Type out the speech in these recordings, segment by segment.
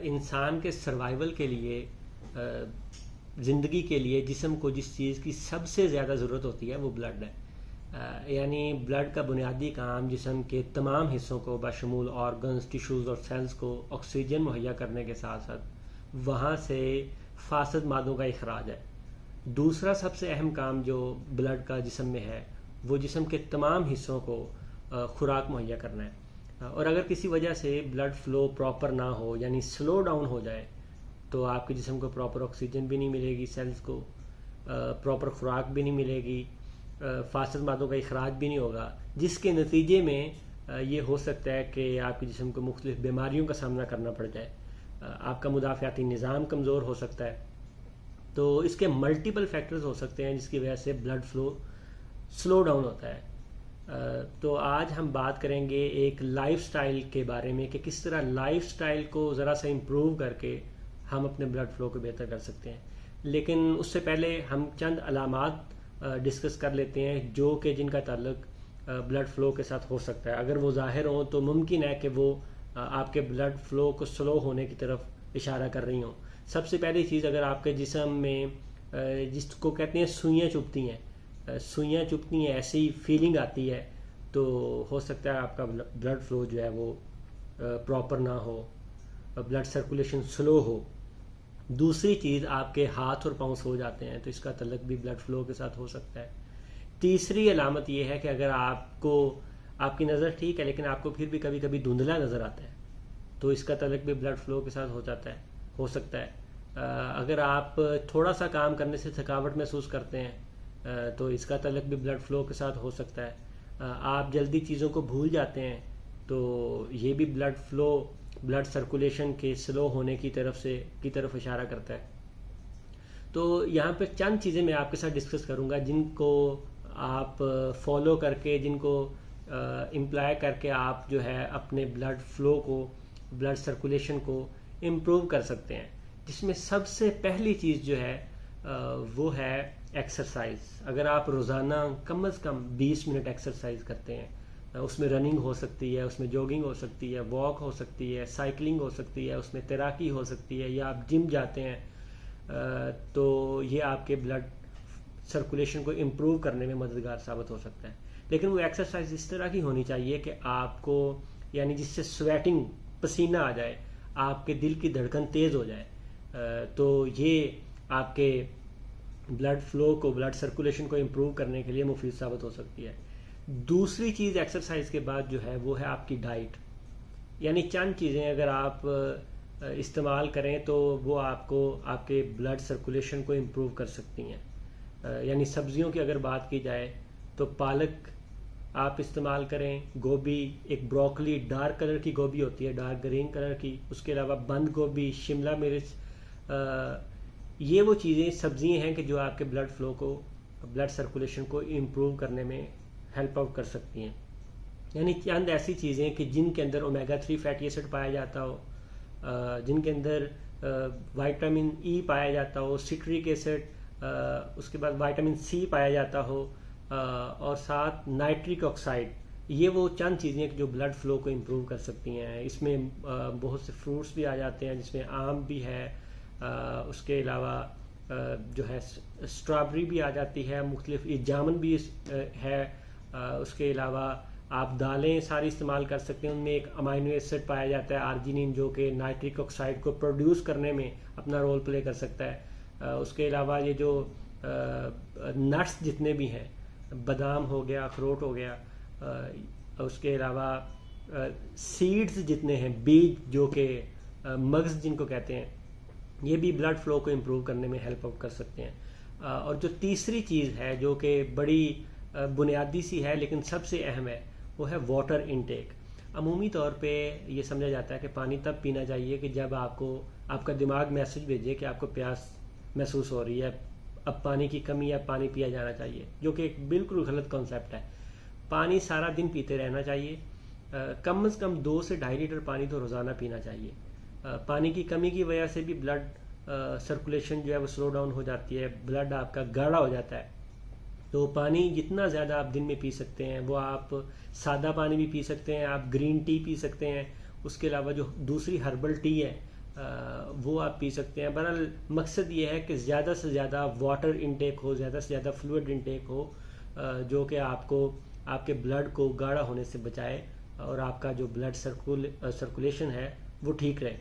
इंसान के सर्वाइवल के लिए, ज़िंदगी के लिए जिस्म को जिस चीज़ की सबसे ज़्यादा ज़रूरत होती है वो ब्लड है। यानी ब्लड का बुनियादी काम जिस्म के तमाम हिस्सों को बशमूल ऑर्गन्स, टिश्यूज़ और सेल्स को ऑक्सीजन मुहैया करने के साथ साथ वहाँ से फासद मादों का इखराज है। दूसरा सबसे अहम काम जो ब्लड का जिस्म में है वो जिस्म के तमाम हिस्सों को खुराक मुहैया करना है। और अगर किसी वजह से ब्लड फ्लो प्रॉपर ना हो यानी स्लो डाउन हो जाए तो आपके जिस्म को प्रॉपर ऑक्सीजन भी नहीं मिलेगी, सेल्स को प्रॉपर खुराक भी नहीं मिलेगी, फासद मादों का इखराज भी नहीं होगा, जिसके नतीजे में ये हो सकता है कि आपके जिस्म को मुख्तलिफ बीमारियों का सामना करना पड़ जाए, आपका मुदाफ़ियाती निज़ाम कमज़ोर हो सकता है। तो इसके मल्टीपल फैक्टर्स हो सकते हैं जिसकी वजह से ब्लड फ्लो स्लो डाउन होता है। तो आज हम बात करेंगे एक लाइफस्टाइल के बारे में कि किस तरह लाइफस्टाइल को ज़रा सा इम्प्रूव करके हम अपने ब्लड फ्लो को बेहतर कर सकते हैं। लेकिन उससे पहले हम चंद अलामात डिस्कस कर लेते हैं जो कि जिनका ताल्लुक ब्लड फ्लो के साथ हो सकता है। अगर वो ज़ाहिर हों तो मुमकिन है कि वो आपके ब्लड फ्लो को स्लो होने की तरफ इशारा कर रही हों। सबसे पहली चीज़, अगर आपके जिस्म में जिसको कहते हैं सुइयाँ चुभती हैं, ऐसी फीलिंग आती है, तो हो सकता है आपका ब्लड फ्लो जो है वो प्रॉपर ना हो, ब्लड सर्कुलेशन स्लो हो। दूसरी चीज़, आपके हाथ और पाँव सो जाते हैं तो इसका तल्लुक भी ब्लड फ्लो के साथ हो सकता है। तीसरी अलामत ये है कि अगर आपकी नज़र ठीक है लेकिन आपको फिर भी कभी कभी धुंधला नज़र आता है तो इसका तल्लुक भी ब्लड फ्लो के साथ हो सकता है। अगर आप थोड़ा सा काम करने से थकावट महसूस करते हैं तो इसका तल्लुक भी ब्लड फ्लो के साथ हो सकता है। आप जल्दी चीज़ों को भूल जाते हैं तो ये भी ब्लड सर्कुलेशन के स्लो होने की तरफ इशारा करता है। तो यहाँ पे चंद चीज़ें मैं आपके साथ डिस्कस करूँगा जिनको आप फॉलो करके, जिनको इम्प्लाई करके आप जो है अपने ब्लड फ्लो को, ब्लड सर्कुलेशन को इम्प्रूव कर सकते हैं। जिसमें सबसे पहली चीज़ जो है वो है एक्सरसाइज। अगर आप रोज़ाना कम से कम 20 मिनट एक्सरसाइज करते हैं, उसमें रनिंग हो सकती है, उसमें जॉगिंग हो सकती है, वॉक हो सकती है, साइकिलिंग हो सकती है, उसमें तैराकी हो सकती है, या आप जिम जाते हैं, तो ये आपके ब्लड सर्कुलेशन को इम्प्रूव करने में मददगार साबित हो सकता है। लेकिन वो एक्सरसाइज इस तरह की होनी चाहिए कि आपको, यानी जिससे स्वेटिंग, पसीना आ जाए, आपके दिल की धड़कन तेज़ हो जाए, तो ये आपके ब्लड फ्लो को, ब्लड सर्कुलेशन को इम्प्रूव करने के लिए मुफीद साबित हो सकती है। दूसरी चीज़ एक्सरसाइज के बाद जो है वो है आपकी डाइट। यानी चंद चीज़ें अगर आप इस्तेमाल करें तो वो आपको आपके ब्लड सर्कुलेशन को इम्प्रूव कर सकती हैं। यानी सब्जियों की अगर बात की जाए तो पालक आप इस्तेमाल करें, गोभी, एक ब्रोकली डार्क कलर की गोभी होती है, डार्क ग्रीन कलर की, उसके अलावा बंद गोभी, शिमला मिर्च, ये वो चीज़ें, सब्जियां हैं कि जो आपके ब्लड फ्लो को, ब्लड सर्कुलेशन को इम्प्रूव करने में हेल्प आउट कर सकती हैं। यानी चंद ऐसी चीज़ें कि जिनके अंदर ओमेगा 3 फैटी एसिड पाया जाता हो, जिनके अंदर विटामिन ई पाया जाता हो, सिट्रिक एसिड, उसके बाद विटामिन सी पाया जाता हो, और साथ नाइट्रिक ऑक्साइड, ये वो चंद चीज़ें जो ब्लड फ्लो को इम्प्रूव कर सकती हैं। इसमें बहुत से फ्रूट्स भी आ जाते हैं, जिसमें आम भी है, उसके अलावा जो है स्ट्रॉबेरी भी आ जाती है, मुख्तलिफ जामुन भी है, उसके अलावा आप दालें सारी इस्तेमाल कर सकते हैं, उनमें एक अमाइनो एसिड पाया जाता है आर्जिनिन, जो कि नाइट्रिक ऑक्साइड को प्रोड्यूस करने में अपना रोल प्ले कर सकता है। उसके अलावा ये जो नट्स जितने भी हैं, बादाम हो गया, अखरोट हो गया, उसके अलावा सीड्स जितने हैं, बीज जो कि मग्ज़ जिनको कहते हैं, ये भी ब्लड फ्लो को इम्प्रूव करने में हेल्प आउट कर सकते हैं। और जो तीसरी चीज़ है जो कि बड़ी बुनियादी सी है लेकिन सबसे अहम है, वो है वाटर इनटेक। अमूमी तौर पे ये समझा जाता है कि पानी तब पीना चाहिए कि जब आपका दिमाग मैसेज भेजे कि आपको प्यास महसूस हो रही है, अब पानी की कमी है, पानी पिया जाना चाहिए, जो कि एक बिल्कुल गलत कॉन्सेप्ट है। पानी सारा दिन पीते रहना चाहिए, कम से कम 2 से 2.5 लीटर पानी तो रोज़ाना पीना चाहिए। पानी की कमी की वजह से भी ब्लड सर्कुलेशन जो है वो स्लो डाउन हो जाती है, ब्लड आपका गाढ़ा हो जाता है। तो पानी जितना ज़्यादा आप दिन में पी सकते हैं, वो आप सादा पानी भी पी सकते हैं, आप ग्रीन टी पी सकते हैं, उसके अलावा जो दूसरी हर्बल टी है वो आप पी सकते हैं। बहरहाल मकसद ये है कि ज़्यादा से ज़्यादा वाटर इनटेक हो, ज़्यादा से ज़्यादा फ्लूइड इनटेक हो, जो कि आपको आपके ब्लड को गाढ़ा होने से बचाए और आपका जो ब्लड सर्कुलेशन है वो ठीक रहे।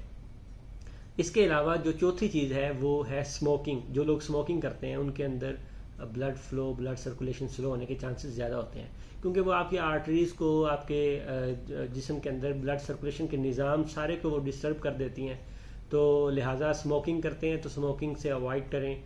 इसके अलावा जो चौथी चीज़ है वो है स्मोकिंग। जो लोग स्मोकिंग करते हैं उनके अंदर blood flow, blood circulation slow होने के चांसेस ज़्यादा होते हैं, क्योंकि वो आपकी आर्टरीज़ को, आपके जिस्म के अंदर ब्लड सर्कुलेशन के निज़ाम सारे को वो डिस्टर्ब कर देती हैं। तो लिहाजा स्मोकिंग करते हैं तो स्मोकिंग से अवॉइड करें।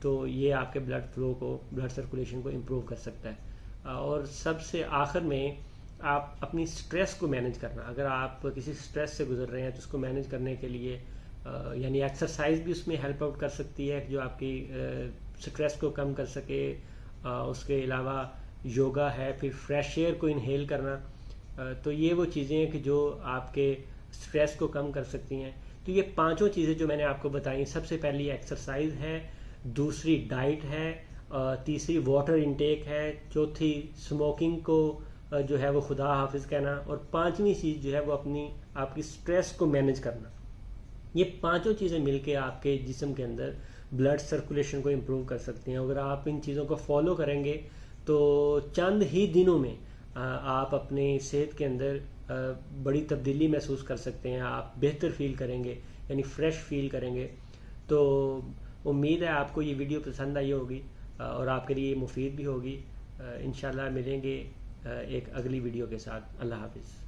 तो ये आपके ब्लड फ्लो को, ब्लड सर्कुलेशन को इम्प्रूव कर सकता है। और सबसे आखिर में आप अपनी स्ट्रेस को मैनेज करना। अगर आप किसी स्ट्रेस से गुजर रहे हैं तो उसको मैनेज करने के लिए यानी एक्सरसाइज भी उसमें हेल्प आउट कर सकती है जो आपकी स्ट्रेस को कम कर सके। उसके अलावा योगा है, फिर फ्रेश एयर को इनहेल करना। तो ये वो चीज़ें हैं कि जो आपके स्ट्रेस को कम कर सकती हैं। तो ये पांचों चीज़ें जो मैंने आपको बताई, सबसे पहली एक्सरसाइज है, दूसरी डाइट है, तीसरी वाटर इनटेक है, चौथी स्मोकिंग को जो है वो खुदा हाफिज कहना, और पांचवी चीज़ जो है वो आपकी स्ट्रेस को मैनेज करना। ये पांचों चीज़ें मिलके आपके जिस्म के अंदर ब्लड सर्कुलेशन को इम्प्रूव कर सकती हैं। अगर आप इन चीज़ों को फॉलो करेंगे तो चंद ही दिनों में आप अपनी सेहत के अंदर बड़ी तब्दीली महसूस कर सकते हैं। आप बेहतर फील करेंगे, यानी फ्रेश फील करेंगे। तो उम्मीद है आपको ये वीडियो पसंद आई होगी और आपके लिए मुफीद भी होगी। इंशाल्लाह मिलेंगे एक अगली वीडियो के साथ। अल्लाह हाफिज़।